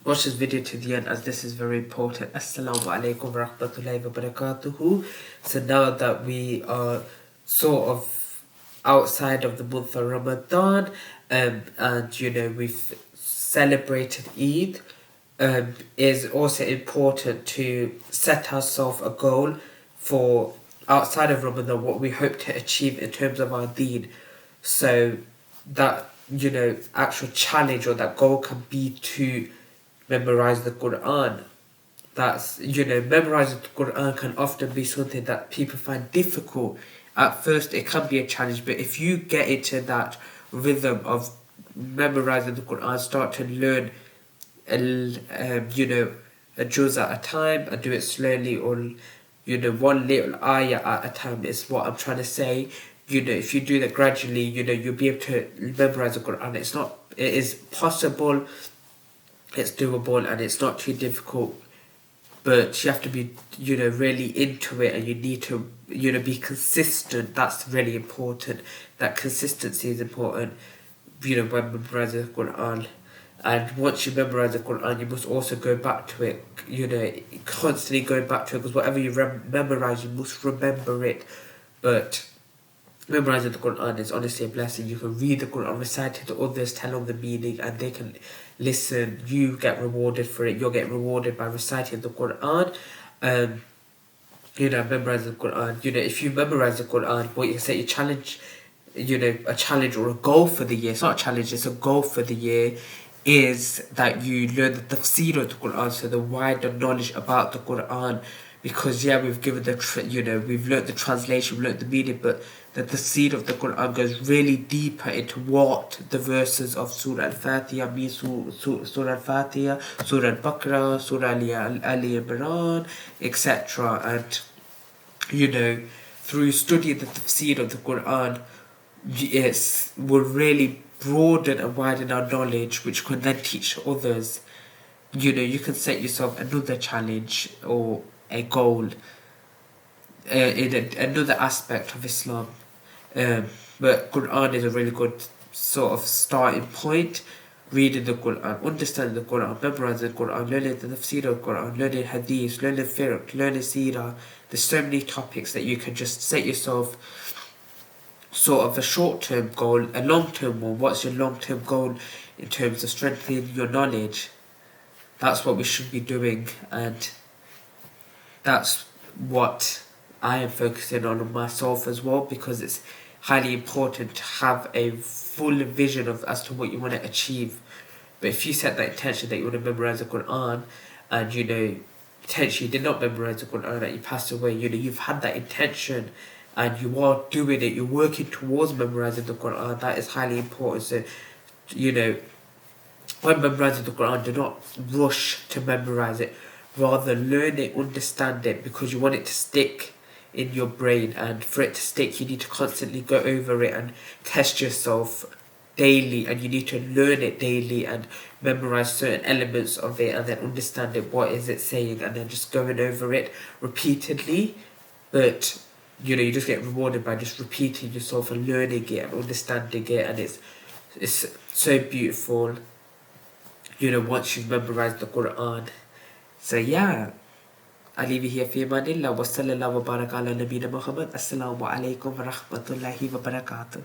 Watch this video to the end as this is very important. Assalamu alaikum wa rahmatullahi wa barakatuhu. So now that we are sort of outside of the month of Ramadan, and we've celebrated Eid, is also important to set ourselves a goal for outside of Ramadan what we hope to achieve in terms of our deen. So that actual challenge or that goal can be to memorize the Quran. That's memorizing the Quran can often be something that people find difficult. At first it can be a challenge, but if you get into that rhythm of memorizing the Quran, start to learn a juz at a time and do it slowly, or one little ayah at a time is what I'm trying to say. If you do that gradually, you'll be able to memorize the Quran. It is possible, it's doable, and it's not too difficult, but you have to be really into it, and you need to be consistent. That's really important. That consistency is important when memorizing the Quran. And once you memorize the Quran, you must also go back to it, constantly going back to it, because whatever you memorize, you must remember it. But memorizing the Quran is honestly a blessing. You can read the Quran, recite it to others, tell them the meaning, and they can listen. You get rewarded for it. You'll get rewarded by reciting the Quran. Memorizing the Quran. If you memorize the Quran, what you say, a challenge or a goal for the year. It's not a challenge, it's a goal for the year, is that you learn the tafsir of the Quran, so the wider knowledge about the Quran. Because we've given we've learnt the translation, we've learnt the meaning, but the tafsir of the Quran goes really deeper into what the verses of Surah Al-Fatiha mean, Surah Al-Fatiha, Surah Al-Baqarah, Surah Ali Imran, etc. And through studying the tafsir of the Quran, will really broaden and widen our knowledge, which can then teach others. You can set yourself another challenge or a goal in another aspect of Islam. But Quran is a really good sort of starting point. Reading the Quran, understanding the Quran, memorizing the Quran, learning the tafsir of the Quran, learning hadith, learning fiqh, learning seerah. There's so many topics that you can just set yourself sort of a short-term goal, a long-term one. What's your long-term goal in terms of strengthening your knowledge? That's what we should be doing, and that's what I am focusing on myself as well, because it's highly important to have a full vision of as to what you want to achieve. But if you set that intention that you want to memorize the Quran, and potentially you did not memorize the Quran, and you passed away, you've had that intention and you are doing it, you're working towards memorizing the Quran. That is highly important. So when memorizing the Quran, do not rush to memorize it. Rather learn it, understand it, because you want it to stick in your brain, and for it to stick you need to constantly go over it and test yourself daily, and you need to learn it daily and memorize certain elements of it, and then understand it, what is it saying, and then just going over it repeatedly. But you just get rewarded by just repeating yourself and learning it and understanding it, and it's so beautiful once you've memorized the Quran. So I leave you here في أمان الله وصلى الله وبارك على نبينا محمد. السلام عليكم ورحمة الله وبركاته.